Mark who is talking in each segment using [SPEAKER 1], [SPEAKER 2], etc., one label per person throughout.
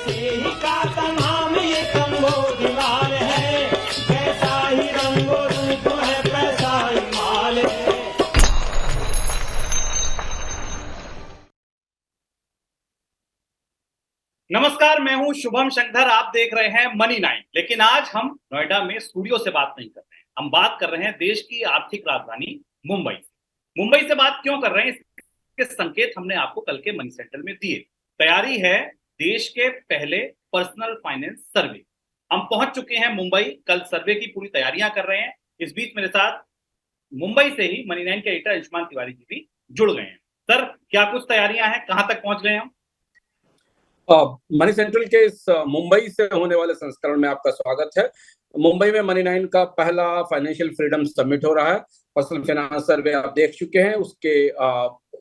[SPEAKER 1] यही का तमाम ये कंबोज लाल है, जैसा ही रंगो रूप है पैसा ही माल है।
[SPEAKER 2] नमस्कार, मैं हूं शुभम शंकर। आप देख रहे हैं मनी 9। लेकिन आज हम नोएडा में स्टूडियो से बात नहीं कर रहे हैं, हम बात कर रहे हैं देश की आर्थिक राजधानी मुंबई से। मुंबई से बात क्यों कर रहे हैं, इसके संकेत हमने आपको कल के मनी सेंटर में दिए। तैयारी है देश के पहले पर्सनल फाइनेंस सर्वे। हम पहुंच चुके हैं मुंबई, कल सर्वे की पूरी तैयारियां कर रहे हैं। इस बीच मेरे साथ मुंबई से ही मनी 9 के एडिटर अंशुमान तिवारी जी भी जुड़ गए हैं। सर, क्या कुछ तैयारियां हैं, कहां तक पहुंच गए हम?
[SPEAKER 3] मनी सेंट्रल के इस मुंबई से होने वाले संस्करण में आपका स्वागत है। मुंबई में मनी 9 का पहला फाइनेंशियल फ्रीडम समिट हो रहा है। पर्सनल फाइनेंस सर्वे आप देख चुके हैं,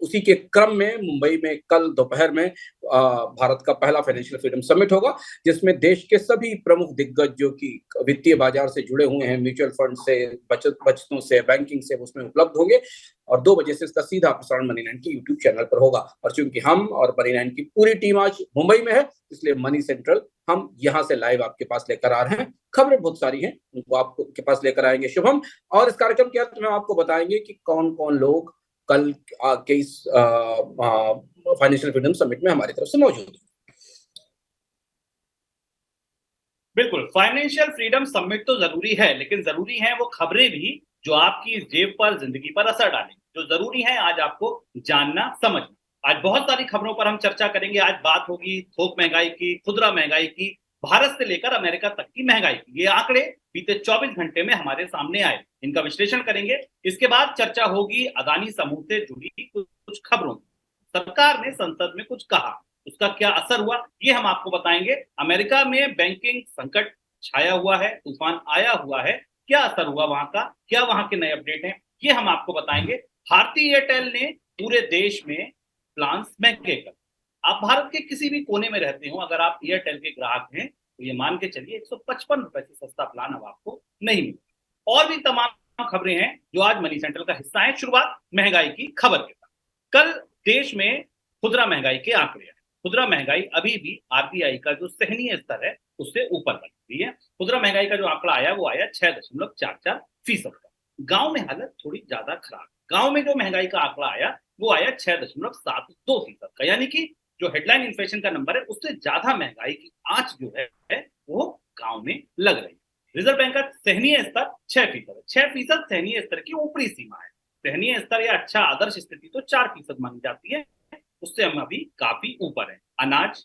[SPEAKER 3] उसी के क्रम में मुंबई में कल दोपहर में भारत का पहला फाइनेंशियल फ्रीडम समिट होगा, जिसमें देश के सभी प्रमुख दिग्गज जो कि वित्तीय बाजार से जुड़े हुए हैं, म्यूचुअल फंड से, बचतों से, बैंकिंग से, उसमें उपलब्ध होंगे। और 2 बजे से इसका सीधा प्रसारण मनी 9 के यूट्यूब चैनल पर होगा। और चूंकि हम और मनी 9 की पूरी टीम आज मुंबई में है, इसलिए मनी सेंट्रल हम यहाँ से लाइव आपके पास लेकर आ रहे हैं। खबरें बहुत सारी हैं, उनको आपके पास लेकर आएंगे शुभम। और इस कार्यक्रम के अंत में आपको बताएंगे कि कौन कौन लोग कल के इस फाइनेंशियल फ्रीडम समिट में हमारी तरफ से मौजूद है।
[SPEAKER 2] बिल्कुल, फाइनेंशियल फ्रीडम समिट तो जरूरी है, लेकिन जरूरी है वो खबरें भी जो आपकी जेब पर, जिंदगी पर असर डालें। जो जरूरी है आज आपको जानना, समझना। आज बहुत सारी खबरों पर हम चर्चा करेंगे। आज बात होगी थोक महंगाई की, खुदरा महंगाई की, भारत से लेकर अमेरिका तक की महंगाई की। ये आंकड़े बीते 24 घंटे में हमारे सामने आए, इनका विश्लेषण करेंगे। इसके बाद चर्चा होगी अदानी समूह से जुड़ी कुछ खबरों की। सरकार ने संसद में कुछ कहा, उसका क्या असर हुआ, ये हम आपको बताएंगे। अमेरिका में बैंकिंग संकट छाया हुआ है, तूफान आया हुआ है, क्या असर हुआ वहां का, क्या वहां के नए अपडेट हैं, ये हम आपको बताएंगे। भारतीय एयरटेल ने पूरे देश में प्लान्स महंगे कर। आप भारत के किसी भी कोने में रहते हो, अगर आप एयरटेल के ग्राहक हैं तो ये मान के चलिए 155 रुपए से सस्ता प्लान अब आपको नहीं मिलेगा। और भी तमाम खबरें हैं जो आज मनी सेंट्रल का हिस्सा है। शुरुआत महंगाई की खबर के साथ। कल देश में खुदरा महंगाई के आंकड़े हैं। खुदरा महंगाई अभी भी आरबीआई का जो सहनीय स्तर है उससे ऊपर बनी हुई है। खुदरा महंगाई का जो आंकड़ा आया वो आया 6.44% का। गांव में हालत थोड़ी ज्यादा खराब। गांव में जो महंगाई का आंकड़ा आया वो आया 6.72% का, यानी कि जो हेडलाइन इन्फ्लेशन का नंबर है उससे ज्यादा महंगाई की आंच जो है वो गांव में लग रही है। रिजर्व बैंक का सहनीय स्तर 6%। 6% सहनीय स्तर की ऊपरी सीमा है। सहनीय स्तर या अच्छा आदर्श स्थिति तो 4% मानी जाती है, उससे हम अभी काफी ऊपर है। अनाज,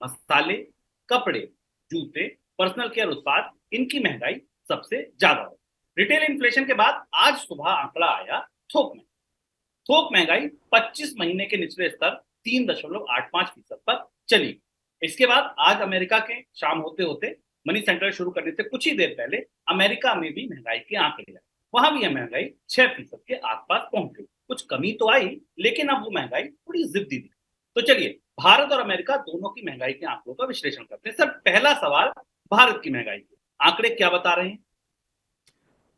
[SPEAKER 2] मसाले, कपड़े, जूते, पर्सनल केयर उत्पाद, इनकी महंगाई सबसे ज्यादा है। रिटेल इन्फ्लेशन के बाद आज सुबह आंकड़ा आया थोक में। थोक महंगाई 25 महीने के निचले स्तर 3.85% पर चली। इसके बाद आज अमेरिका के शाम होते होते मनी सेंट्रल शुरू करने से कुछ ही देर पहले अमेरिका में भी महंगाई के आंकड़े आए। वहां भी महंगाई 6% के आसपास पहुंच गई। कुछ कमी तो आई, लेकिन अब वो महंगाई थोड़ी जिद्दी थी। तो चलिए भारत और अमेरिका दोनों की महंगाई के आंकड़ों का विश्लेषण करते हैं। सर, पहला सवाल, भारत की महंगाई के आंकड़े क्या बता रहे हैं?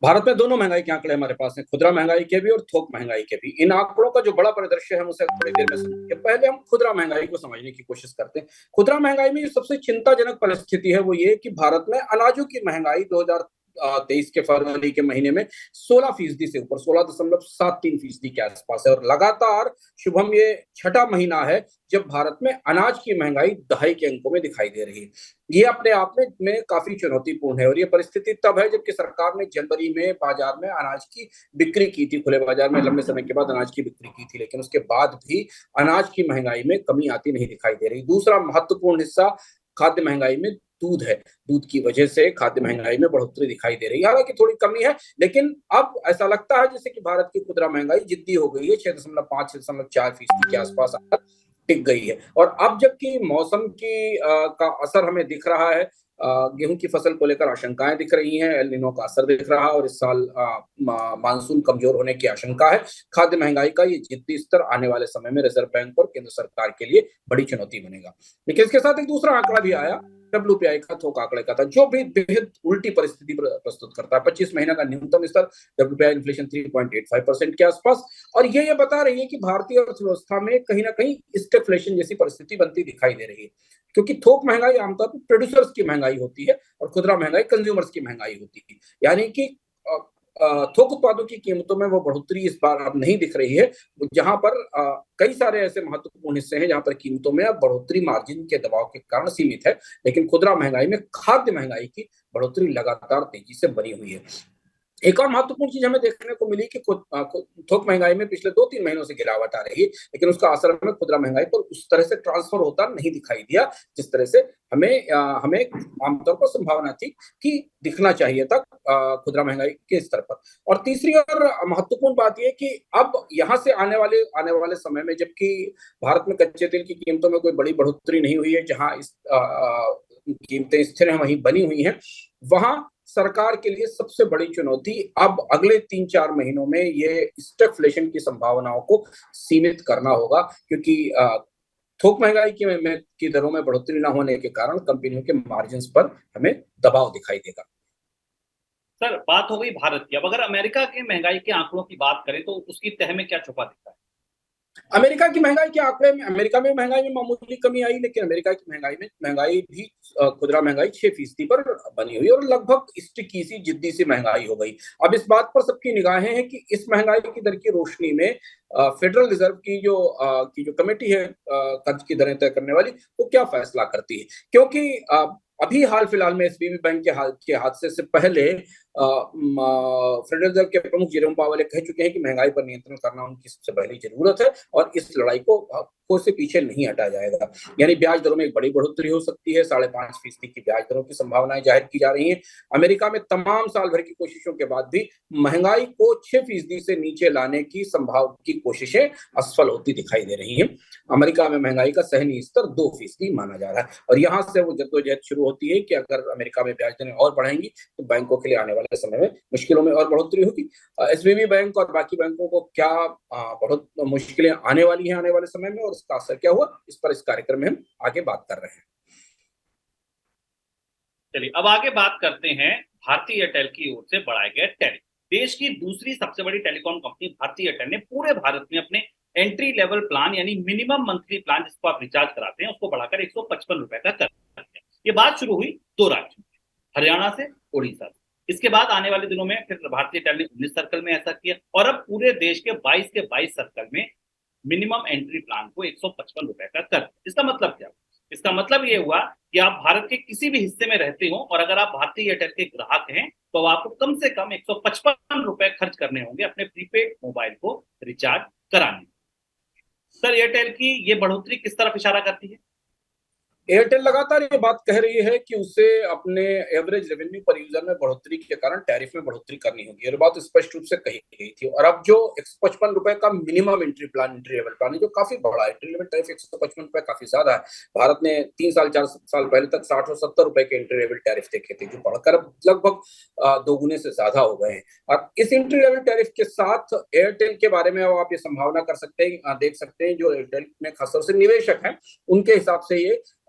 [SPEAKER 3] भारत में दोनों महंगाई के आंकड़े हमारे पास हैं, खुदरा महंगाई के भी और थोक महंगाई के भी। इन आंकड़ों का जो बड़ा परिदृश्य है उसे थोड़ी देर में समझेंगे। पहले हम खुदरा महंगाई को समझने की कोशिश करते हैं। खुदरा महंगाई में जो सबसे चिंताजनक परिस्थिति है वो ये कि भारत में अनाजों की महंगाई 2023 के फरवरी के महीने में 16% से ऊपर, 16.73% के आसपास है। और लगातार शुभम ये 6ठा महीना है जब भारत में अनाज की महंगाई दहाई के अंकों में दिखाई दे रही है। ये अपने आप में काफी चुनौतीपूर्ण है। और ये परिस्थिति तब है जबकि सरकार ने जनवरी में बाजार में अनाज की बिक्री की थी, खुले बाजार में लंबे समय के बाद अनाज की बिक्री की थी, लेकिन उसके बाद भी अनाज की महंगाई में कमी आती नहीं दिखाई दे रही। दूसरा महत्वपूर्ण हिस्सा खाद्य महंगाई में दूध है। दूध की वजह से खाद्य महंगाई में बढ़ोतरी दिखाई दे रही है। हालांकि थोड़ी कमी है, लेकिन अब ऐसा लगता है जैसे कि भारत की खुदरा महंगाई जिद्दी हो गई है। 6.5-6.4% के आसपास टिक गई है। और अब जबकि मौसम का असर हमें दिख रहा है, गेहूं की फसल को लेकर आशंकाएं दिख रही हैं, एल नीनो का असर दिख रहा है और इस साल मानसून कमजोर होने की आशंका है। खाद्य महंगाई का ये जिद्दी स्तर आने वाले समय में रिजर्व बैंक और केंद्र सरकार के लिए बड़ी चुनौती बनेगा। लेकिन इसके साथ एक दूसरा आंकड़ा भी आया WPI का थोक आंकड़े का था, जो भी बेहद उल्टी परिस्थिति प्रस्तुत करता है। 25 महीने का न्यूनतम स्तर, WPI इन्फ्लेशन 3.85% के आसपास, और ये बता रही है कि भारतीय अर्थव्यवस्था में कहीं ना कहीं स्टेगफ्लेशन जैसी परिस्थिति बनती दिखाई दे रही है, क्योंकि थोक महंगाई आमतौर पर प्रोड्यूसर्स की महंगाई होती है और खुदरा महंगाई कंज्यूमर्स की महंगाई होती है। यानी कि थोक उत्पादों की कीमतों में वो बढ़ोतरी इस बार अब नहीं दिख रही है, जहां पर कई सारे ऐसे महत्वपूर्ण हिस्से हैं जहां पर कीमतों में अब बढ़ोतरी मार्जिन के दबाव के कारण सीमित है, लेकिन खुदरा महंगाई में खाद्य महंगाई की बढ़ोतरी लगातार तेजी से बनी हुई है। एक और महत्वपूर्ण चीज हमें देखने को मिली कि थोक महंगाई में पिछले 2-3 महीनों से गिरावट आ रही है, लेकिन उसका असर हमें खुदरा महंगाई पर उस तरह से ट्रांसफर होता नहीं दिखाई दिया जिस तरह से हमें आमतौर पर संभावना थी कि दिखना चाहिए था खुदरा महंगाई के स्तर पर। और तीसरी और महत्वपूर्ण बात यह कि अब यहाँ से आने वाले समय में, जबकि भारत में कच्चे तेल की कीमतों में कोई बड़ी बढ़ोतरी नहीं हुई है, जहां कीमतें स्थिर हैं वहीं बनी हुई हैं, वहां सरकार के लिए सबसे बड़ी चुनौती अब अगले 3-4 महीनों में ये स्टैगफ्लेशन की संभावनाओं को सीमित करना होगा, क्योंकि थोक महंगाई की दरों में बढ़ोतरी न होने के कारण कंपनियों के मार्जिन्स पर हमें दबाव दिखाई देगा।
[SPEAKER 2] सर, बात हो गई भारत की। अब अगर अमेरिका के महंगाई के आंकड़ों की बात करें तो उसकी तह में क्या छुपा दिखता है?
[SPEAKER 3] अमेरिका की महंगाई के आंकड़े में, अमेरिका में महंगाई में मामूली कमी आई, लेकिन अमेरिका की महंगाई भी खुदरा महंगाई 6% पर बनी हुई और लगभग स्टिकी सी जिद्दी सी महंगाई हो गई। अब इस बात पर सबकी निगाहें हैं कि इस महंगाई की दर की रोशनी में फेडरल रिजर्व की जो कमेटी है कर्ज की दरें तय करने वाली, वो क्या फैसला करती है, क्योंकि अभी हाल फिलहाल में SVB बैंक के हादसे से पहले फेडरल रिजर्व के प्रमुख जेरोम पावेल कह चुके हैं कि महंगाई पर नियंत्रण करना उनकी सबसे पहली जरूरत है और इस लड़ाई को से पीछे नहीं हटा जाएगा। यानी ब्याज दरों में एक बड़ी बढ़ोतरी हो सकती है, 5.5% की ब्याज दरों की संभावनाएं जाहिर की जा रही हैं। अमेरिका में तमाम साल भर की कोशिशों के बाद भी महंगाई को 6% से नीचे लाने की कोशिशें असफल होती दिखाई दे रही हैं। अमेरिका में महंगाई का सहनीय स्तर 2% माना जा रहा है और यहाँ से वो जद्दोजहद शुरू होती है कि अगर अमेरिका में ब्याज दरें और बढ़ेंगी तो बैंकों के लिए आने वाले समय में मुश्किलों में और बढ़ोतरी होगी। SVB बैंक और बाकी बैंकों को क्या बहुत मुश्किलें आने वाली हैं आने वाले समय में और इसका असर क्या हुआ, इस पर इस कार्यक्रम में हम आगे बात कर रहे हैं।
[SPEAKER 2] चलिए अब आगे बात करते हैं भारतीय एयरटेल की ओर से बढ़ाए गए टैरिफ। देश की दूसरी सबसे बड़ी टेलीकॉम कंपनी भारतीय एयरटेल ने पूरे भारत में अपने एंट्री लेवल प्लान यानी मिनिमम मंथली प्लान जिसको आप रिचार्ज कराते हैं उसको बढ़ाकर 155 रुपए का कर दिया। ये बात शुरू हुई 2 राज्यों में, हरियाणा से, उड़ीसा से। इसके बाद आने वाले दिनों में फिर भारतीय एयरटेल ने 19 सर्कल में ऐसा किया और अब पूरे देश के 22 सर्कल में मिनिमम एंट्री प्लान को 155 रुपए का कर। इसका मतलब क्या? इसका मतलब ये हुआ कि आप भारत के किसी भी हिस्से में रहते हो और अगर आप भारतीय एयरटेल के ग्राहक हैं तो आपको कम से कम 155 रुपए खर्च करने होंगे अपने प्रीपेड मोबाइल को रिचार्ज कराने। सर, एयरटेल की ये बढ़ोतरी किस तरफ इशारा करती है?
[SPEAKER 3] एयरटेल लगातार ये बात कह रही है कि उसे अपने एवरेज रेवेन्यू पर यूजर में बढ़ोतरी के कारण टैरिफ में बढ़ोतरी करनी होगी। ये बात स्पष्ट रूप से कही गई थी और अब जो 155 रुपए का मिनिमम एंट्री लेवल प्लान है जो काफी बड़ा है, एंट्री लेवल टैरिफ 155 रुपए काफी ज्यादा है। भारत ने 3-4 साल पहले तक 60 और 70 रुपए के एंट्री लेवल टैरिफ देखे थे जो बढ़कर लगभग 2 गुने से ज्यादा हो गए हैं। और इस एंट्री लेवल टैरिफ के साथ एयरटेल के बारे में आप ये संभावना कर सकते हैं, देख सकते हैं जो एयरटेल में खासतौर से निवेशक हैं उनके हिसाब से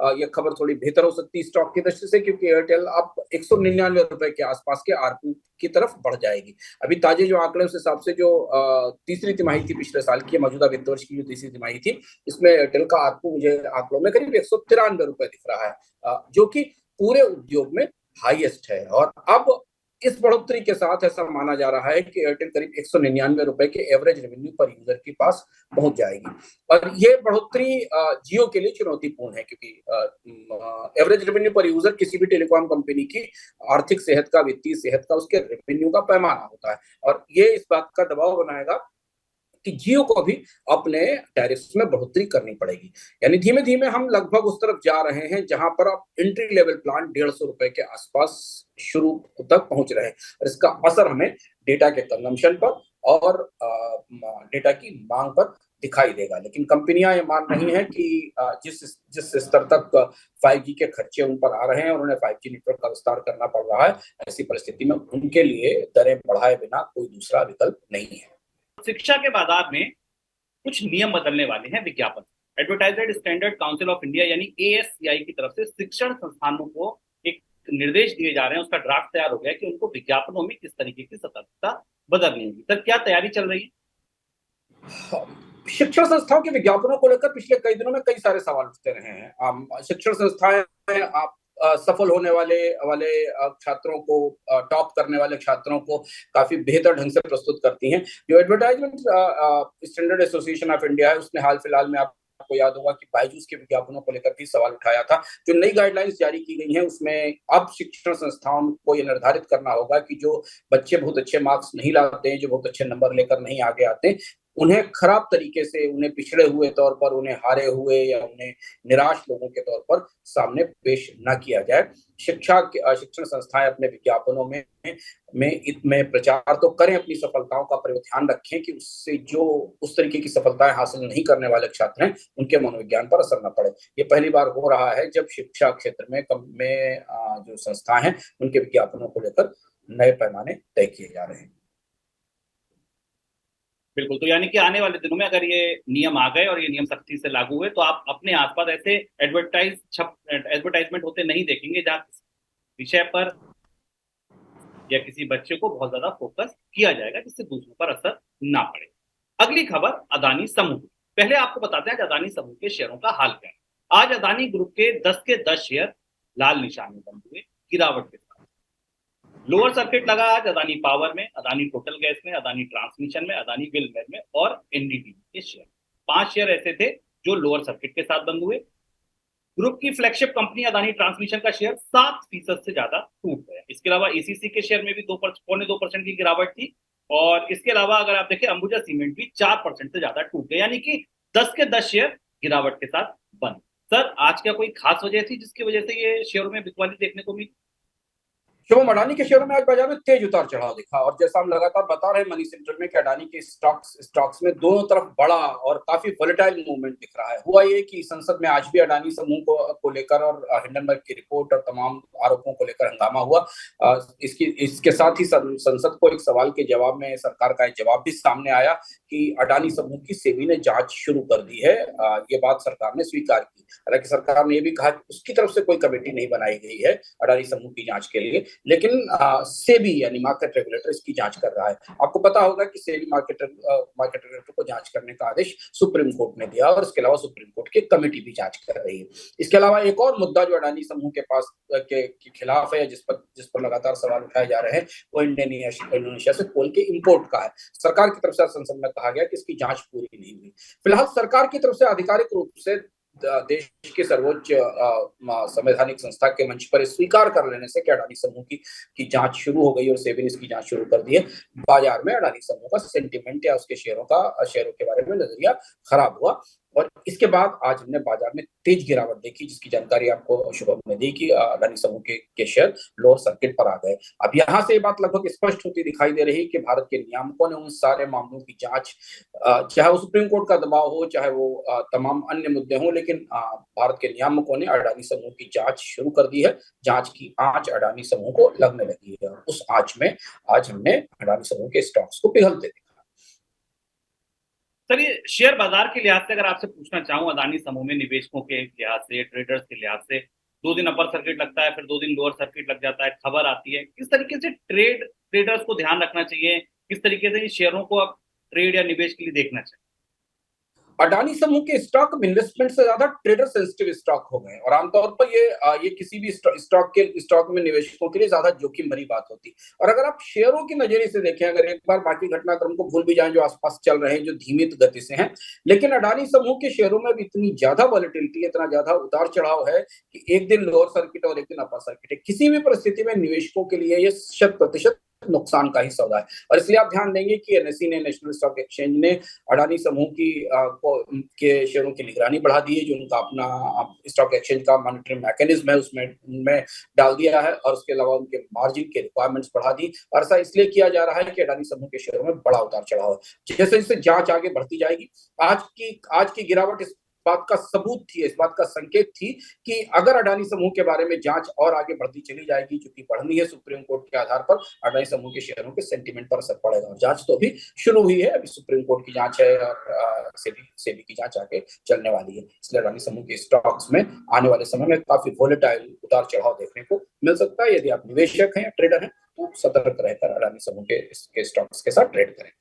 [SPEAKER 3] ये खबर थोड़ी बेहतर हो सकती है स्टॉक की दृष्टि से, क्योंकि एयरटेल अब 199 रुपए के आसपास के आरपू की तरफ बढ़ जाएगी। अभी ताजे जो आंकड़े उस हिसाब से जो तीसरी तिमाही थी पिछले साल की, मौजूदा वित्त वर्ष की जो तीसरी तिमाही थी, इसमें एयरटेल का आरपू मुझे आंकड़ों में करीब 193 रुपए दिख रहा है, जो कि पूरे उद्योग में हाईएस्ट है। और अब इस बढ़ोतरी के साथ ऐसा माना जा रहा है कि एयरटेल करीब 199 रुपए के एवरेज रेवेन्यू पर यूजर के पास पहुंच जाएगी और ये बढ़ोतरी जियो के लिए चुनौतीपूर्ण है, क्योंकि एवरेज रेवेन्यू पर यूजर किसी भी टेलीकॉम कंपनी की आर्थिक सेहत का, वित्तीय सेहत का, उसके रेवेन्यू का पैमाना होता है और ये इस बात का दबाव बनाएगा कि जियो को भी अपने टैरिफ्स में बढ़ोतरी करनी पड़ेगी। यानी धीमे धीमे हम लगभग उस तरफ जा रहे हैं जहां पर अब एंट्री लेवल प्लान 150 रुपए के आसपास शुरू तक पहुंच रहे हैं और इसका असर हमें डेटा के कंजम्पशन पर और डेटा की मांग पर दिखाई देगा। लेकिन कंपनियां ये मान रही हैं कि जिस स्तर तक 5G के खर्चे उन पर आ रहे हैं और उन्हें 5G नेटवर्क का विस्तार करना पड़ रहा है, ऐसी परिस्थिति में उनके लिए दरें बढ़ाए बिना कोई दूसरा विकल्प नहीं है।
[SPEAKER 2] शिक्षा के बाजार में कुछ नियम बदलने वाले हैं विज्ञापन। Advertisement standard council of India यानी ASCI की तरफ से शिक्षण संस्थानों को एक निर्देश दिए जा रहे हैं, उसका ड्राफ्ट तैयार हो गया कि उनको विज्ञापनों में किस तरीके की सतर्कता बदलनी होगी। सर, क्या तैयारी चल रही है?
[SPEAKER 3] शिक्षण संस्थाओं के विज्ञापनों को लेकर पिछले कई दिनों में कई सारे सवाल उठते रहे हैं। शिक्षण संस्थाएं आप सफल होने वाले वाले छात्रों को, टॉप करने वाले छात्रों को काफी बेहतर ढंग से प्रस्तुत करती हैं। जो advertisement standard association of India है, उसने हाल फिलहाल में आपको याद होगा कि बायजूस के विज्ञापनों को लेकर भी सवाल उठाया था। जो नई गाइडलाइंस जारी की गई हैं, उसमें अब शिक्षण संस्थाओं को यह निर्धारित करना होगा कि जो बच्चे बहुत अच्छे मार्क्स नहीं लाते हैं, जो बहुत अच्छे नंबर लेकर नहीं आगे आते, उन्हें खराब तरीके से, उन्हें पिछड़े हुए तौर पर, उन्हें हारे हुए या उन्हें निराश लोगों के तौर पर सामने पेश न किया जाए। शिक्षण संस्थाएं अपने विज्ञापनों में प्रचार तो करें अपनी सफलताओं का, पर ध्यान रखें कि उससे जो उस तरीके की सफलताएं हासिल नहीं करने वाले छात्र हैं, उनके मनोविज्ञान पर असर न पड़े। ये पहली बार हो रहा है जब शिक्षा क्षेत्र में जो संस्थाएं हैं, उनके विज्ञापनों को लेकर नए पैमाने तय किए जा रहे हैं।
[SPEAKER 2] बिल्कुल, तो यानी कि आने वाले दिनों में अगर ये नियम आ गए और ये नियम सख्ती से लागू हुए, तो आप अपने आसपास ऐसे एडवर्टाइजमेंट होते नहीं देखेंगे जहां विषय पर या किसी बच्चे को बहुत ज्यादा फोकस किया जाएगा, जिससे दूसरों पर असर ना पड़े। अगली खबर अदानी समूह। पहले आपको बताते हैं कि अदानी समूह के शेयरों का हाल क्या है। आज अदानी ग्रुप के 10 के 10 शेयर लाल निशान में बंद हुए, गिरावट के साथ। लोअर सर्किट लगा आज अदानी पावर में, अदानी टोटल गैस में, अदानी ट्रांसमिशन में, अदानी विलमेर में और NDTV के शेयर। 5 शेयर ऐसे थे जो लोअर सर्किट के साथ बंद हुए। ग्रुप की फ्लैगशिप कंपनी अदानी ट्रांसमिशन का शेयर 7% से ज्यादा टूट गया। इसके अलावा ACC के शेयर में भी 2% की गिरावट थी। और इसके अलावा अगर आप देखें, अंबुजा सीमेंट भी 4% से ज्यादा टूट गए, यानी कि 10 के 10 शेयर गिरावट के साथ बंद। सर, आज क्या कोई खास वजह थी जिसकी वजह से ये शेयरों में बिकवाली देखने को मिली?
[SPEAKER 3] शुभम, अडानी के शेयरों में आज बाजार में तेज उतार चढ़ाव दिखा, और जैसा हम लगातार बता रहे हैं मनी सेंट्रल में कि अडानी के स्टॉक्स में दोनों तरफ बड़ा और काफी वोलेटाइल मूवमेंट दिख रहा है। हुआ ये कि संसद में आज भी अडानी समूह को लेकर और हिंडनबर्ग की रिपोर्ट और तमाम आरोपों को लेकर हंगामा हुआ। इसके साथ ही संसद को एक सवाल के जवाब में सरकार का एक जवाब भी सामने आया कि अडानी समूह की सेबी ने जांच शुरू कर दी है। ये बात सरकार ने स्वीकार की। हालांकि सरकार ने यह भी कहा कि उसकी तरफ से कोई कमेटी नहीं बनाई गई है अडानी समूह की जांच के लिए, लेकिन सेबी यानी मार्केट रेगुलेटर इसकी जांच कर रहा है। आपको पता होगा कि सेबी मार्केट रेगुलेटर को जांच करने का आदेश सुप्रीम कोर्ट ने दिया, और इसके अलावा सुप्रीम कोर्ट की कमेटी भी जांच कर रही है। इसके अलावा एक और मुद्दा जो अडानी समूह के पास के खिलाफ है, जिस पर लगातार सवाल उठाए जा रहे हैं, वो इंडोनेशिया से कोल के इंपोर्ट का है। सरकार की तरफ से संसद में कहा गया कि इसकी जांच पूरी नहीं हुई। फिलहाल सरकार की तरफ से आधिकारिक रूप से देश के सर्वोच्च संवैधानिक संस्था के मंच पर स्वीकार कर लेने से कि अडानी समूह की जांच शुरू हो गई और सेबी ने इसकी जांच शुरू कर दी है, बाजार में अडानी समूह का सेंटीमेंट या उसके शेयरों के बारे में नजरिया खराब हुआ। और इसके बाद आज हमने बाजार में तेज गिरावट देखी, जिसकी जानकारी आपको शुभम ने दी कि अडानी समूह के शेयर लोअर सर्किट पर आ गए। अब यहाँ से ये बात लगभग स्पष्ट होती दिखाई दे रही कि भारत के नियामकों ने उन सारे मामलों की जांच, चाहे वो सुप्रीम कोर्ट का दबाव हो, चाहे वो तमाम अन्य मुद्दे हों, लेकिन भारत के नियामकों ने अडानी समूह की जांच शुरू कर दी है। जांच की आंच अडानी समूह को लगने लगी है, और उस आंच में आज हमने अडानी समूह के स्टॉक्स को पिघलते देखा।
[SPEAKER 2] सर, ये शेयर बाजार के लिहाज से अगर आपसे पूछना चाहूं, अदानी समूह में निवेशकों के लिहाज से, ट्रेडर्स के लिहाज से, 2 दिन अपर सर्किट लगता है, फिर 2 दिन लोअर सर्किट लग जाता है, खबर आती है, किस तरीके से ट्रेडर्स को ध्यान रखना चाहिए, किस तरीके से शेयरों को अब ट्रेड या निवेश के लिए देखना चाहिए?
[SPEAKER 3] अडानी समूह के स्टॉक इन्वेस्टमेंट से ज्यादा ट्रेडर सेंसिटिव स्टॉक हो गए, और आमतौर पर ये किसी भी स्टॉक में निवेशकों के लिए ज्यादा जोखिम भरी बात होती। और अगर आप शेयरों की नजरिए से देखें, अगर एक बार बाकी घटनाक्रम को भूल भी जाएं जो आसपास चल रहे हैं, जो धीमी गति से हैं, लेकिन अडानी समूह के शेयरों में भी इतनी ज्यादा वॉलेटिलिटी, इतना ज्यादा उतार चढ़ाव है कि एक दिन लोअर सर्किट और एक दिन अपर सर्किट है। किसी भी परिस्थिति में निवेशकों के लिए ये 100% नुकसान का ही सौदा है। और इसलिए आप ध्यान देंगे कि NSE ने, नेशनल स्टॉक एक्सचेंज ने अडानी समूह के शेयरों की निगरानी बढ़ा दी है, जो उनका अपना स्टॉक एक्सचेंज का मॉनिटरिंग मैकेनिज्म है उसमें डाल दिया है, और उसके अलावा उनके मार्जिन के रिक्वायरमेंट्स बढ़ा दी। और ऐसा इसलिए किया जा रहा है कि अडानी समूह के शेयरों में बड़ा उतार चढ़ाव है। जैसे जैसे जांच आगे बढ़ती जाएगी, आज की गिरावट बात का सबूत थी, इस बात का संकेत थी कि अगर अडानी समूह के बारे में जांच और आगे बढ़ती चली जाएगी, जो कि बढ़नी है सुप्रीम कोर्ट के आधार पर, अडानी समूह के शेयरों के सेंटीमेंट पर असर पड़ेगा। और जांच तो अभी शुरू हुई है, अभी सुप्रीम कोर्ट की जांच है और सेबी की जांच आगे चलने वाली है। इसलिए अडानी समूह के स्टॉक्स में आने वाले समय में काफी वोलेटाइल उतार चढ़ाव देखने को मिल सकता है। यदि आप निवेशक हैं या ट्रेडर हैं तो सतर्क रहकर अडानी समूह के स्टॉक्स के साथ ट्रेड करें।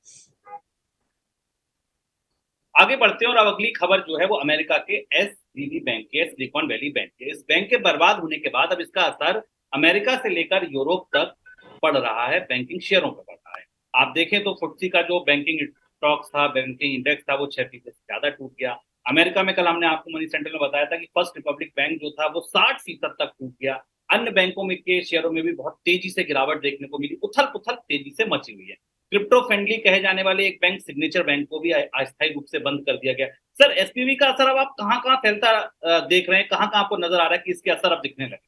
[SPEAKER 2] आगे बढ़ते हैं और अब अगली खबर जो है वो अमेरिका के एसवीबी बैंक के, सिलिकॉन वैली बैंक के। इस बैंक के बर्बाद होने के बाद अब इसका असर अमेरिका से लेकर यूरोप तक पड़ रहा है, बैंकिंग शेयरों पर पड़ रहा है। आप देखें तो FTSE का जो बैंकिंग स्टॉक्स था, बैंकिंग इंडेक्स था, वो 6% से ज्यादा टूट गया। अमेरिका में कल हमने आपको मनी सेंटर में बताया था कि फर्स्ट रिपब्लिक बैंक जो था वो 60% तक टूट गया। अन्य बैंकों में के शेयरों में भी बहुत तेजी से गिरावट देखने को मिली, उथल पुथल तेजी से मची हुई है। क्रिप्टो फ्रेंडली कहे जाने वाले एक बैंक सिग्नेचर बैंक को भी अस्थायी रूप से बंद कर दिया गया। सर, एसपीवी का असर अब आप कहाँ फैलता देख रहे हैं, कहाँ आपको नजर आ रहा है कि इसके असर अब दिखने लगे?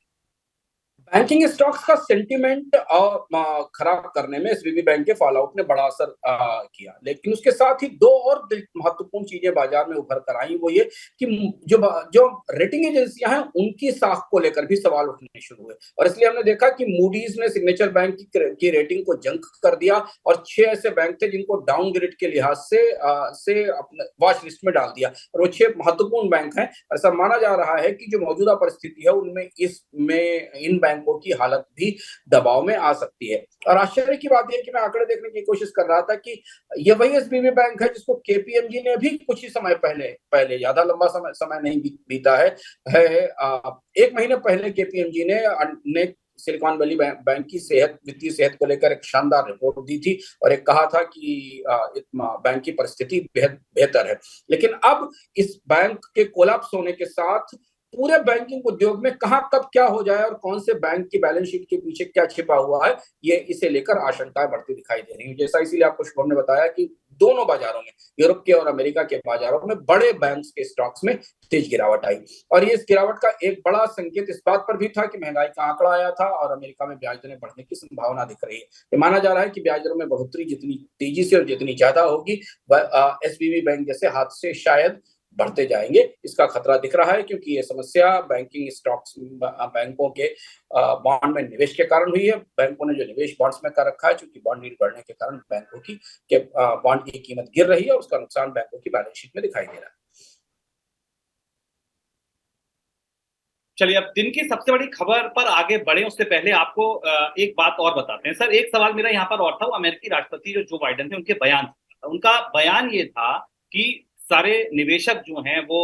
[SPEAKER 3] बैंकिंग स्टॉक्स का सेंटीमेंट खराब करने में एसवीबी बैंक के फॉलआउट ने बड़ा असर किया, लेकिन उसके साथ ही दो और महत्वपूर्ण चीजें बाजार में उभर कर आई। वो ये कि जो रेटिंग एजेंसियां हैं उनकी साख को लेकर भी सवाल उठने शुरू हुए, और इसलिए हमने देखा कि मूडीज ने सिग्नेचर बैंक की रेटिंग को जंक कर दिया और 6 ऐसे बैंक थे जिनको डाउनग्रेड के लिहाज से अपने वॉच लिस्ट में डाल दिया, और वो 6 महत्वपूर्ण बैंक हैं। ऐसा माना जा रहा है कि जो मौजूदा परिस्थिति है उनमें इन बैंकों की हालत भी दबाव में आ सकती है। और आश्चर्य की बात यह कि मैं आंकड़े देखने की कोशिश कर रहा था कि यह वही एसबीबी बैंक है जिसको केपीएमजी ने भी कुछ ही समय पहले ज्यादा लंबा समय नहीं बीता है 1 महीने पहले केपीएमजी ने सिलिकॉन वैली बैंक की वित्तीय सेहत को लेकर एक शानदार रिपोर्ट दी थी और एक कहा था कि बैंक की परिस्थिति बेहतर है। लेकिन अब इस बैंक के कोलैप्स होने के साथ पूरे बैंकिंग उद्योग में कहां कब क्या हो जाए और कौन से बैंक की बैलेंस शीट के पीछे क्या छिपा हुआ है, ये इसे लेकर आशंकाएं बढ़ती दिखाई दे रही हैं। जैसा इसीलिए आपको शुभम ने बताया कि दोनों बाजारों में, यूरोप के और अमेरिका के बाजारों में बड़े बैंक्स के स्टॉक्स में तेज गिरावट आई, और ये इस गिरावट का एक बड़ा संकेत इस बात पर भी था कि महंगाई का आंकड़ा आया था और अमेरिका में ब्याज दरें बढ़ने की संभावना दिख रही है। ये माना जा रहा है कि ब्याज दरों में बढ़ोतरी जितनी तेजी से और जितनी ज्यादा होगी, एसवीबी बैंक जैसे हादसे शायद बढ़ते जाएंगे। इसका खतरा दिख रहा है क्योंकि ये समस्या बैंकिंग स्टॉक्स बैंकों के बॉन्ड में निवेश के कारण हुई है। बैंकों ने जो निवेश बॉन्ड्स में कर रखा है, चूंकि बॉन्ड यील्ड बढ़ने के कारण बैंकों की बॉन्ड की कीमत गिर रही है और उसका नुकसान बैंकों की बैलेंस शीट में दिखाई दे रहा है।
[SPEAKER 2] चलिए, अब दिन की सबसे बड़ी खबर पर आगे बढ़े उससे पहले आपको एक बात और बताते हैं। सर, एक सवाल मेरा यहाँ पर और था, वो अमेरिकी राष्ट्रपति जो बाइडेन थे उनके बयान, उनका बयान ये था कि सारे निवेशक जो हैं वो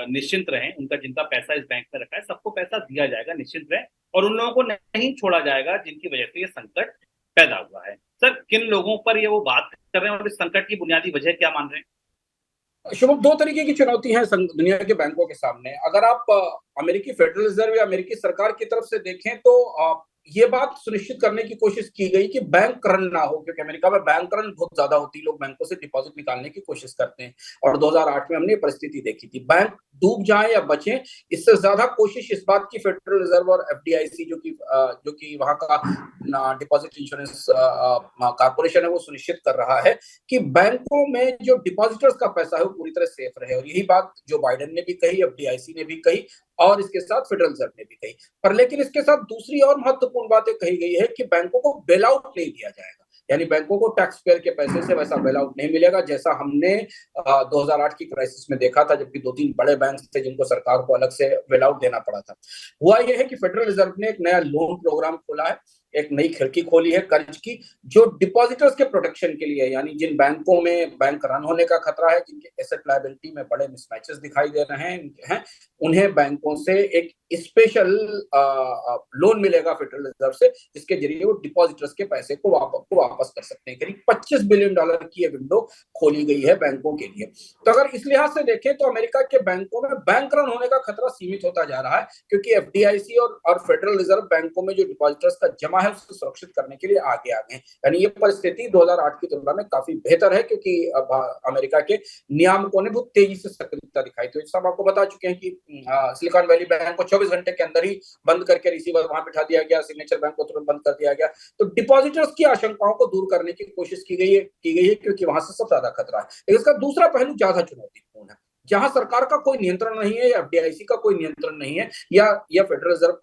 [SPEAKER 2] निश्चिंत रहें, उनका जिनका पैसा इस बैंक में रखा है सबको पैसा दिया जाएगा, निश्चिंत रहें, और उन लोगों को नहीं छोड़ा जाएगा जिनकी वजह से ये संकट पैदा हुआ है। सर, किन लोगों पर ये वो बात कर रहे हैं और इस संकट की बुनियादी वजह क्या मान रहे हैं?
[SPEAKER 3] शुभम, 2 तरीके की चुनौती है दुनिया के बैंकों के सामने। अगर आप अमेरिकी फेडरल रिजर्व या अमेरिकी सरकार की तरफ से देखें तो ये बात सुनिश्चित करने की कोशिश की गई कि बैंक रन ना हो, क्योंकि अमेरिका में बैंक रन बहुत ज्यादा होती है, लोग बैंकों से डिपॉजिट निकालने की कोशिश करते हैं, और 2008 में हमने परिस्थिति देखी थी। बैंक डूब जाए या बचे, इससे ज्यादा कोशिश इस बात की फेडरल रिजर्व और एफडीआईसी जो कि वहां का डिपॉजिट इंश्योरेंस कारपोरेशन है वो सुनिश्चित कर रहा है कि बैंकों में जो डिपॉजिटर्स का पैसा है वो पूरी तरह सेफ रहे। और यही बात जो बाइडेन ने भी कही, एफडीआईसी ने भी कही और इसके साथ फेडरल रिजर्व ने भी कही। पर लेकिन इसके साथ दूसरी और महत्वपूर्ण बातें कही गई है कि बैंकों को बेल आउट नहीं दिया जाएगा, यानी बैंकों को टैक्स पेयर के पैसे से वैसा बेल आउट नहीं मिलेगा जैसा हमने 2008 की क्राइसिस में देखा था, जबकि 2-3 बड़े बैंक थे जिनको सरकार को अलग से बेल आउट देना पड़ा था। हुआ यह है कि फेडरल रिजर्व ने एक नया लोन प्रोग्राम खोला है, एक नई खिड़की खोली है कर्ज की, जो डिपॉजिटर्स के प्रोटेक्शन के लिए, यानी जिन बैंकों में बैंक रन होने का खतरा है, जिनके एसेट लायबिलिटी में बड़े मिसमैचेस दिखाई दे रहे हैं, उन्हें बैंकों से एक स्पेशल लोन मिलेगा फेडरल रिजर्व से, जिसके जरिए वो डिपॉजिटर्स के पैसे को वापस कर सकते हैं। करीब $25 बिलियन की ये विंडो खोली गई है बैंकों के लिए। तो अगर इस लिहाज से देखें तो अमेरिका के बैंकों में बैंक रन होने का खतरा सीमित होता जा रहा है, क्योंकि एफडीआईसी और फेडरल रिजर्व बैंकों में जो डिपॉजिटर्स का जमा है उसको सुरक्षित करने के लिए आगे आ गए हैं। यानी ये परिस्थिति 2008 की तुलना में काफी बेहतर है, क्योंकि अब अमेरिका के नियामकों ने बहुत तेजी से सक्रियता दिखाई। तो सब आपको बता चुके हैं कि सिलिकॉन वैली बैंक को 24 घंटे के अंदर ही बंद करके रिसीवर वहां बिठा दिया गया, सिग्नेचर बैंक को तुरंत बंद कर दिया गया। तो डिपॉजिटर्स की आशंकाओं को दूर करने की कोशिश की गई है, क्योंकि वहां से सबसे ज्यादा खतरा है। लेकिन इसका दूसरा पहलू ज्यादा चुनौतीपूर्ण है। जहां सरकार का कोई नियंत्रण नहीं है, या एफडीआईसी का कोई नियंत्रण नहीं है, या फेडरल रिजर्व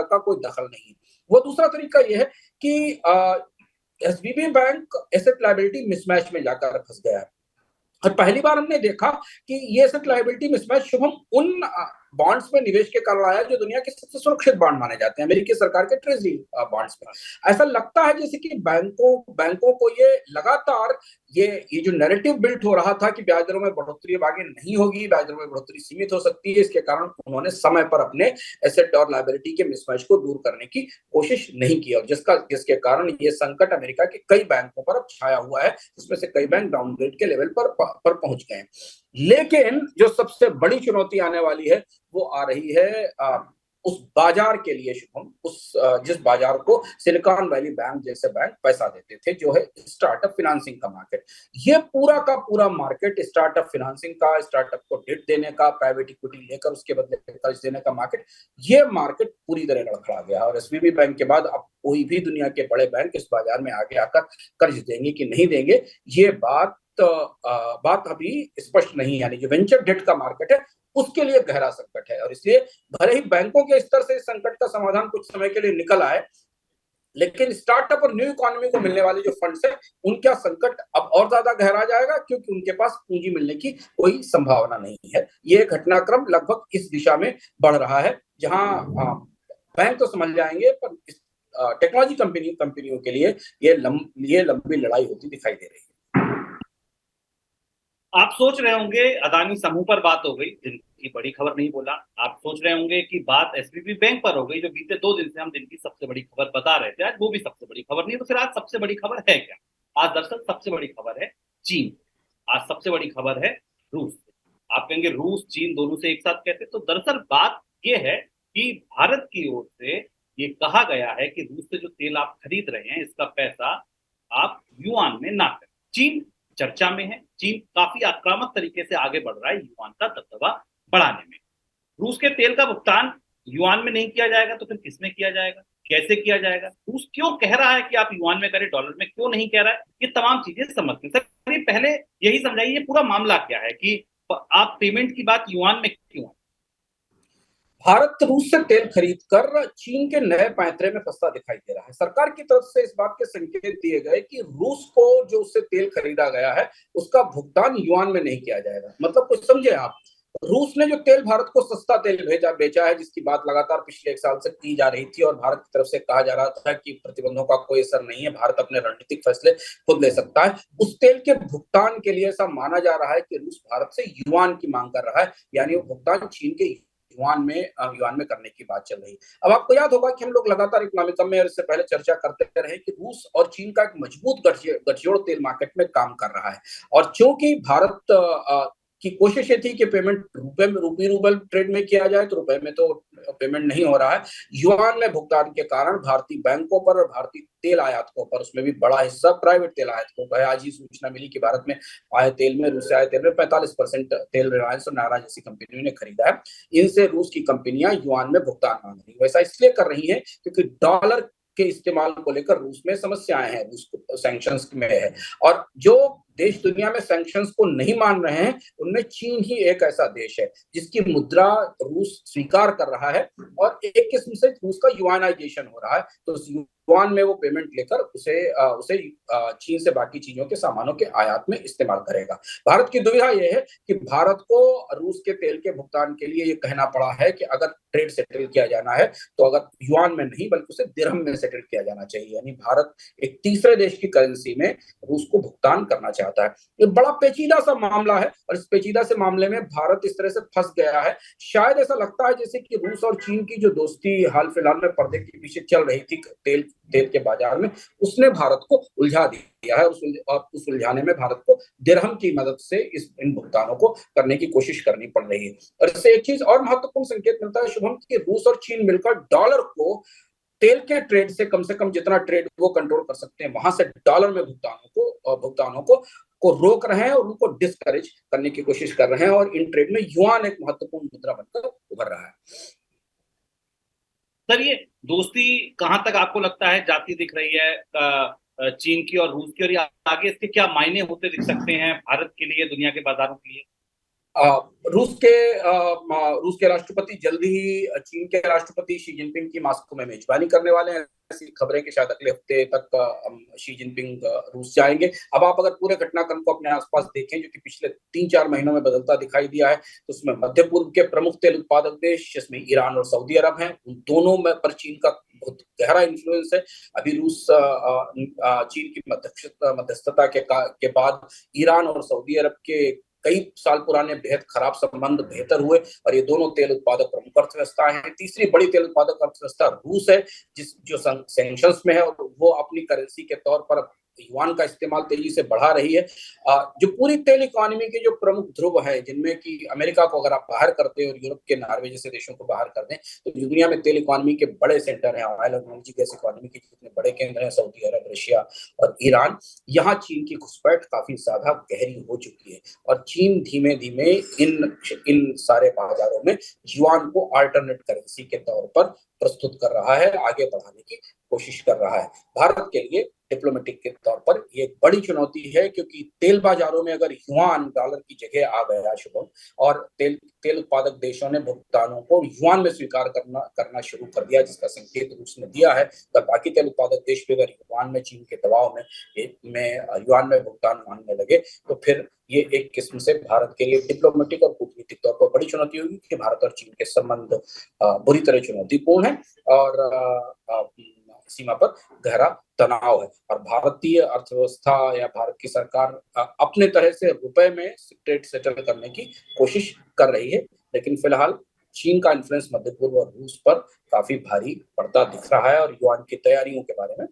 [SPEAKER 3] का कोई दखल नहीं है। वो दूसरा तरीका यह है कि SVB bank asset liability mismatch में जाकर फंस गया है। और पहली बार हमने देखा कि ये एसेट लायबिलिटी मिसमैच शुभम उन बॉन्ड्स में निवेश के कारण आया जो दुनिया के सबसे सुरक्षित बॉन्ड माने जाते हैं, अमेरिकी सरकार के ट्रेजरी बॉन्ड्स में। ऐसा लगता है जैसे कि बैंकों को ये लगातार ये जो नैरेटिव बिल्ट हो रहा था कि ब्याज दरों में बढ़ोतरी अब आगे नहीं होगी, ब्याज दरों में बढ़ोतरी सीमित हो सकती है, इसके कारण उन्होंने समय पर अपने एसेट और लायबिलिटी के मिसमैच को दूर करने की कोशिश नहीं की, और जिसके कारण ये संकट अमेरिका के कई बैंकों पर अब छाया हुआ है, जिसमें से कई बैंक डाउनग्रेड के लेवल पर पहुंच गए हैं। लेकिन जो सबसे बड़ी चुनौती आने वाली है वो आ रही है उस बाजार के लिए शुभम, जिस बाजार को सिलिकॉन वैली बैंक जैसे बैंक पैसा देते थे, जो है स्टार्टअप फाइनेंसिंग का मार्केट। ये पूरा का पूरा मार्केट स्टार्टअप फाइनेंसिंग का, स्टार्टअप को डेट देने का, प्राइवेट इक्विटी लेकर उसके बदले कर्ज देने का मार्केट, ये मार्केट पूरी तरह लड़खड़ा गया। और एसवीबी बैंक के बाद अब कोई भी दुनिया के बड़े बैंक इस बाजार में आगे आकर कर्ज देंगे कि नहीं देंगे, ये बात अभी स्पष्ट नहीं है। यानी जो वेंचर डेट का मार्केट है उसके लिए गहरा संकट है, और इसलिए भले ही बैंकों के स्तर से इस संकट का समाधान कुछ समय के लिए निकल आए, लेकिन स्टार्टअप और न्यू इकोनॉमी को मिलने वाले जो फंड्स है उनका संकट अब और ज्यादा गहरा जाएगा, क्योंकि उनके पास पूंजी मिलने की कोई संभावना नहीं है। ये घटनाक्रम लगभग इस दिशा में बढ़ रहा है, जहां बैंक तो समझ जाएंगे, पर टेक्नोलॉजी कंपनियों के लिए ये लंबी लड़ाई होती दिखाई दे रही है।
[SPEAKER 2] आप सोच रहे होंगे अदानी समूह पर बात हो गई, जिनकी बड़ी खबर नहीं बोला। आप सोच रहे होंगे कि बात एसवीबी बैंक पर हो गई, जो बीते 2 दिन से हम दिन की सबसे बड़ी खबर बता रहे थे, आज वो भी सबसे बड़ी खबर नहीं। तो फिर आज सबसे बड़ी खबर है क्या? आज दरअसल सबसे बड़ी खबर है चीन। आज सबसे बड़ी खबर है रूस। आप कहेंगे रूस चीन दोनों से एक साथ कहते, तो दरअसल बात यह है कि भारत की ओर से ये कहा गया है कि रूस से जो तेल आप खरीद रहे हैं, इसका पैसा आप युआन में ना करें। चीन चर्चा में है, चीन काफी आक्रामक तरीके से आगे बढ़ रहा है युआन का दबदबा बढ़ाने में। रूस के तेल का भुगतान युआन में नहीं किया जाएगा तो फिर किस में किया जाएगा, कैसे किया जाएगा? रूस क्यों कह रहा है कि आप युआन में करें, डॉलर में क्यों नहीं कह रहा है? ये तमाम चीजें समझते हैं। सर पहले यही समझाइए, ये पूरा मामला क्या है कि आप पेमेंट की बात युआन में क्यों?
[SPEAKER 3] भारत रूस से तेल खरीदकर चीन के नए पैंतरे में फंसता दिखाई दे रहा है। सरकार की तरफ से इस बात के संकेत दिए गए कि रूस को जो उससे तेल खरीदा गया है उसका भुगतान युआन में नहीं किया जाएगा। मतलब कुछ समझे आप, रूस ने जो तेल भारत को सस्ता तेल बेचा है, जिसकी बात लगातार पिछले 1 साल से की जा रही थी, और भारत की तरफ से कहा जा रहा था कि प्रतिबंधों का कोई असर नहीं है, भारत अपने रणनीतिक फैसले खुद ले सकता है, उस तेल के भुगतान के लिए ऐसा माना जा रहा है कि रूस भारत से युआन की मांग कर रहा है, यानी वो भुगतान चीन के युआन में करने की बात चल रही। अब आपको याद होगा कि हम लोग लगातार इकोनॉमिक में और इससे पहले चर्चा करते रहे कि रूस और चीन का एक मजबूत गठजोड़ तेल मार्केट में काम कर रहा है, और चूंकि भारत की कोशिश ये थी कि पेमेंट रूपी रूबल ट्रेड में किया जाए, तो रुपए में तो पेमेंट नहीं हो रहा है। युआन में भुगतान के कारण भारतीय बैंकों पर और भारतीय तेल आयातकों पर, उसमें भी बड़ा हिस्सा प्राइवेट तेल आयातकों का है। आज ही सूचना मिली कि भारत में आए तेल में, रूस से आए तेल में 45% तेल रिलायंस और नायरा जैसी कंपनियों ने खरीदा है। इनसे रूस की कंपनियां युआन में भुगतान मांग रही है। वैसा इसलिए कर रही है क्योंकि डॉलर के इस्तेमाल को लेकर रूस में समस्याएं हैं, रूस सैंक्शंस में है, और जो देश दुनिया में सैंक्शंस को नहीं मान रहे हैं उनमें चीन ही एक ऐसा देश है जिसकी मुद्रा रूस स्वीकार कर रहा है, और एक किस्म से रूस का युआनाइजेशन हो रहा है। तो युआन में वो पेमेंट लेकर उसे चीन से बाकी चीजों के सामानों के आयात में इस्तेमाल करेगा। भारत की दुविधा यह है कि भारत को रूस के तेल के भुगतान के लिए ये कहना पड़ा है कि अगर ट्रेड सेटल किया जाना है तो अगर युआन में नहीं बल्कि उसे दिरहम में सेटल किया जाना चाहिए, यानी भारत एक तीसरे देश की करेंसी में रूस को भुगतान करना चाहता है। ये बड़ा पेचीदा सा मामला है, और इस पेचीदा से मामले में भारत इस तरह से फंस गया है। शायद ऐसा लगता है जैसे कि रूस और चीन की जो दोस्ती हाल फिलहाल में पर्दे के पीछे चल रही थी तेल के बाजार में, उसने भारत को उलझा दिया है, और उस उलझाने में भारत को दिरहम की मदद से इन भुगतानों को करने की कोशिश करनी पड़ रही है। और इससे एक चीज और महत्वपूर्ण संकेत मिलता है शुभम, कि रूस और चीन मिलकर डॉलर को तेल के ट्रेड से कम जितना ट्रेड वो कंट्रोल कर सकते हैं, वहां से डॉलर में भुगतानों को रोक रहे हैं और उनको डिस्करेज करने की कोशिश कर रहे हैं, और इन ट्रेड में युआन एक महत्वपूर्ण मुद्रा बनकर उभर रहा है।
[SPEAKER 2] सर ये दोस्ती कहां तक आपको लगता है जाती दिख रही है चीन की और रूस की, और आगे इसके क्या मायने होते दिख सकते हैं भारत के लिए, दुनिया के बाजारों के लिए?
[SPEAKER 3] रूस के राष्ट्रपति जल्दी ही चीन के राष्ट्रपति शी जिनपिंग की मॉस्को में मेजबानी करने वाले हैं। ऐसी खबरें कि शायद अगले हफ्ते तक शी जिनपिंग रूस जाएंगे। अब आप अगर पूरे घटनाक्रम को अपने आसपास देखें, जो कि पिछले 3-4 महीनों में बदलता दिखाई दिया है, तो उसमें मध्य पूर्व के प्रमुख तेल उत्पादक देश जिसमें ईरान और सऊदी अरब हैं, उन दोनों में पर चीन का बहुत गहरा इन्फ्लुएंस है। अभी रूस चीन की मध्यस्थता के बाद ईरान और सऊदी अरब के कई साल पुराने बेहद खराब संबंध बेहतर हुए और ये दोनों तेल उत्पादक प्रमुख अर्थव्यवस्था है। तीसरी बड़ी तेल उत्पादक अर्थव्यवस्था रूस है, जो सैंक्शंस में है, और वो अपनी करेंसी के तौर पर युआन का इस्तेमाल तेजी से बढ़ा रही है। जो पूरी तेल इकोनॉमी के जो प्रमुख ध्रुव है, जिनमें कि अमेरिका को अगर आप बाहर करते हैं और यूरोप के नॉर्वे जैसे देशों को बाहर कर दें, तो दुनिया में तेल इकोनॉमी के बड़े सेंटर हैं, ऑयल और एनर्जी गैस इकोनॉमी के जितने बड़े केंद्र हैं, सऊदी अरब, रशिया और ईरान, यहाँ चीन की घुसपैठ काफी ज्यादा गहरी हो चुकी है और चीन धीमे धीमे इन सारे बाजारों में युआन को अल्टरनेट करेंसी के तौर पर प्रस्तुत कर रहा है, आगे बढ़ाने की कोशिश कर रहा है। भारत के लिए डिप्लोमेटिक के तौर पर ये एक बड़ी चुनौती है, क्योंकि तेल बाजारों में अगर युआन डॉलर की जगह आ गया शुभम, और तेल उत्पादक देशों ने भुगतानों को युआन में स्वीकार करना शुरू कर दिया, जिसका संकेत रूस ने दिया है, तो बाकी तेल उत्पादक देश भी अगर युआन में चीन के दबाव में युआन में भुगतान मांगने लगे, तो फिर ये एक किस्म से भारत के लिए डिप्लोमेटिक और कूटनीतिक तौर पर बड़ी चुनौती होगी कि भारत और चीन के संबंध बुरी तरह चुनौतीपूर्ण है और सीमा पर गहरा तनाव है। और भारतीय अर्थव्यवस्था या भारत की सरकार अपने तरह से रुपए में ट्रेड सेटल करने की कोशिश कर रही है, लेकिन फिलहाल चीन का इन्फ्लुएंस मध्य पूर्व और रूस पर काफी भारी पड़ता दिख रहा है। और युआन की तैयारियों के बारे में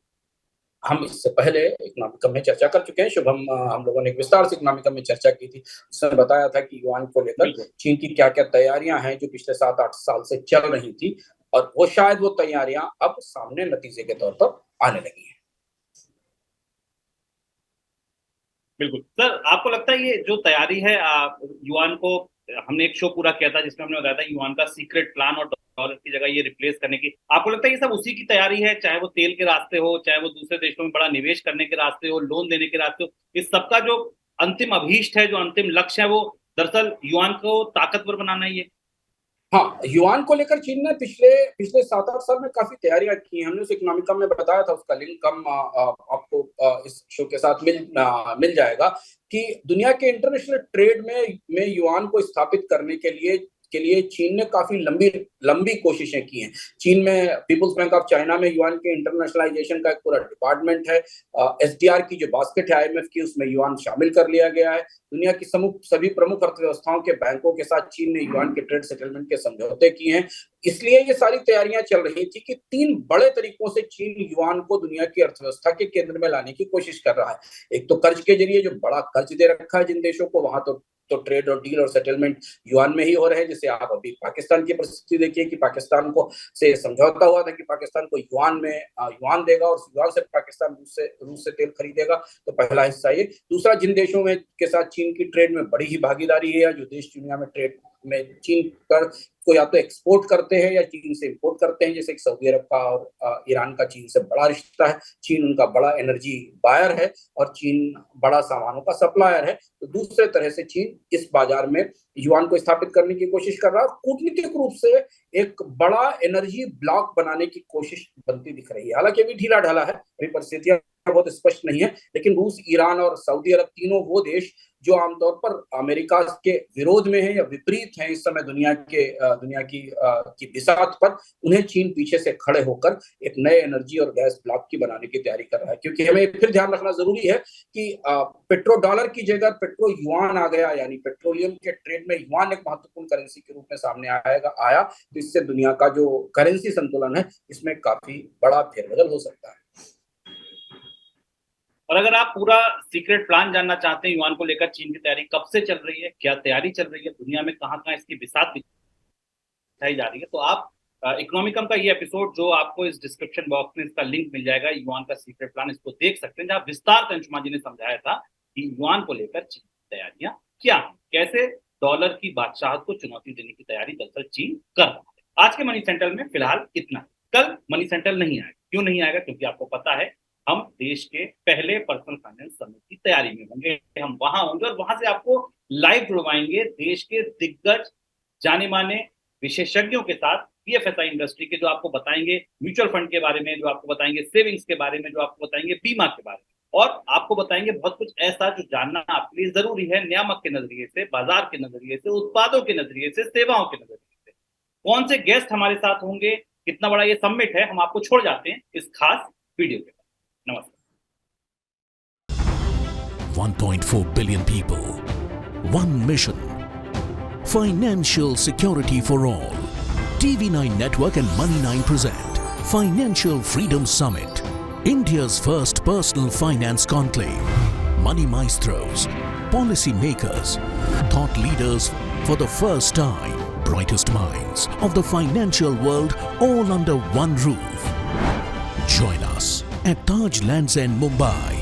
[SPEAKER 3] हम इससे पहले इकोनॉमिकम में चर्चा कर चुके हैं शुभम। हम लोगों ने एक विस्तार से इकोनॉमिकम में चर्चा की थी, उसमें बताया था कि युआन को लेकर चीन की क्या क्या तैयारियां हैं जो पिछले 7-8 साल से चल रही थी, और वो शायद वो तैयारियां अब सामने नतीजे के तौर पर आने लगी हैं।
[SPEAKER 2] बिल्कुल सर, आपको लगता है ये जो तैयारी है युआन को, हमने एक शो पूरा किया था जिसमें हमने बताया था युआन का सीक्रेट प्लान और डॉलर की जगह ये रिप्लेस करने की, आपको लगता है ये सब उसी की तैयारी है, चाहे वो तेल के रास्ते हो, चाहे वो दूसरे देशों में बड़ा निवेश करने के रास्ते हो, लोन देने के रास्ते हो, इस सबका जो अंतिम अभीष्ट है, जो अंतिम लक्ष्य है, वो दरअसल युआन को ताकतवर बनाना ही है?
[SPEAKER 3] हाँ, युआन को लेकर चीन ने पिछले 7-8 साल में काफी तैयारियां की हैं। हमने उस इकोनॉमिकम में बताया था, उसका लिंक हम आपको इस शो के साथ मिल जाएगा, कि दुनिया के इंटरनेशनल ट्रेड में युआन को स्थापित करने के लिए चीन ने काफी लंबी कोशिशें की हैं। चीन में पीपुल्स बैंक ऑफ चाइना में युआन के इंटरनेशनलाइजेशन का एक पूरा डिपार्टमेंट है। एसडीआर की जो बास्केट है आईएमएफ की, उसमें युआन शामिल कर लिया गया है। दुनिया की सभी प्रमुख अर्थव्यवस्थाओं के बैंकों के साथ चीन ने युआन के ट्रेड सेटलमेंट के समझौते किए हैं। इसलिए ये सारी तैयारियां चल रही थी कि 3 बड़े तरीकों से चीन युआन को दुनिया की अर्थव्यवस्था के केंद्र में लाने की कोशिश कर रहा है। एक तो कर्ज के जरिए, जो बड़ा कर्ज दे रखा है जिन देशों को, वहां तो ट्रेड और डील और सेटलमेंट युआन में ही हो रहे हैं। जैसे आप अभी पाकिस्तान की परिस्थिति देखिए कि पाकिस्तान को से समझौता हुआ था कि पाकिस्तान को युआन देगा और युआन से पाकिस्तान रूस से तेल खरीदेगा, तो पहला हिस्सा ये। दूसरा, जिन देशों में के साथ चीन की ट्रेड में बड़ी ही भागीदारी है, या जो देश दुनिया में ट्रेड में चीन को या तो एक्सपोर्ट करते हैं या चीन से इंपोर्ट करते हैं, जैसे सऊदी अरब का और ईरान का चीन से बड़ा रिश्ता है। चीन उनका बड़ा एनर्जी बायर है और चीन बड़ा सामानों का सप्लायर है। तो दूसरे तरह से चीन इस बाजार में युआन को स्थापित करने की कोशिश कर रहा है। कूटनीतिक रूप से एक बड़ा एनर्जी ब्लॉक बनाने की कोशिश बनती दिख रही है। हालांकि अभी ढीला ढाला है, अभी परिस्थितियां बहुत स्पष्ट नहीं है, लेकिन रूस, ईरान और सऊदी अरब, तीनों वो देश जो आमतौर पर अमेरिका के विरोध में है या विपरीत है इस समय दुनिया की बिसात पर, उन्हें चीन पीछे से खड़े होकर एक नए एनर्जी और गैस ब्लॉक की बनाने की तैयारी कर रहा है। क्योंकि हमें फिर ध्यान रखना जरूरी है कि पेट्रो डॉलर की जगह पेट्रो युआन आ गया, यानी पेट्रोलियम के ट्रेड में युआन एक महत्वपूर्ण करेंसी के रूप में सामने आया, तो इससे दुनिया का जो करेंसी संतुलन है इसमें काफी बड़ा फेरबदल हो सकता है।
[SPEAKER 2] और अगर आप पूरा सीक्रेट प्लान जानना चाहते हैं युआन को लेकर, चीन की तैयारी कब से चल रही है, क्या तैयारी चल रही है, दुनिया में कहां कहां इसकी बिसात बिछाई जा रही है, तो आप इकोनॉमिकम का ये एपिसोड, जो आपको इस डिस्क्रिप्शन बॉक्स में इसका लिंक मिल जाएगा, युआन का सीक्रेट प्लान, इसको देख सकते हैं, जहां विस्तार से अंशुमान जी ने समझाया था कि युआन को लेकर चीन की तैयारियां क्या है, कैसे डॉलर की बादशाहत को चुनौती देने की तैयारी दरअसल चीन कर रहा है। आज के मनी सेंट्रल में फिलहाल इतना। कल मनी सेंट्रल नहीं आएगा। क्यों नहीं आएगा? क्योंकि आपको पता है हम देश के पहले पर्सनल फाइनेंस समिट की तैयारी में होंगे, हम वहां होंगे और वहां से आपको लाइव जुड़वाएंगे देश के दिग्गज जाने माने विशेषज्ञों के साथ, पीएफएसआई इंडस्ट्री के, जो आपको बताएंगे म्यूचुअल फंड के बारे में, जो आपको बताएंगे सेविंग्स के बारे में, जो आपको बताएंगे बीमा के बारे में, और आपको बताएंगे बहुत कुछ ऐसा जो जानना आपके लिए जरूरी है, नियामक के नजरिए से, बाजार के नजरिए से, उत्पादों के नजरिए से, सेवाओं के नजरिए से। कौन से गेस्ट हमारे साथ होंगे, कितना बड़ा ये समिट है, हम आपको छोड़ जाते हैं इस खास वीडियो के बाद। नमस्कार।
[SPEAKER 4] 1.4 billion people, one mission, financial security for all. TV9 Network and Money9 present Financial Freedom Summit, India's first personal finance conclave. Money maestros, policy makers, thought leaders for the first time, brightest minds of the financial world all under one roof. Join us at Taj Lands End, Mumbai.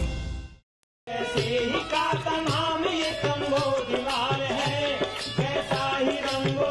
[SPEAKER 1] ऐसे ही का नाम ये कंबोज लाल है, कैसा ही रंगो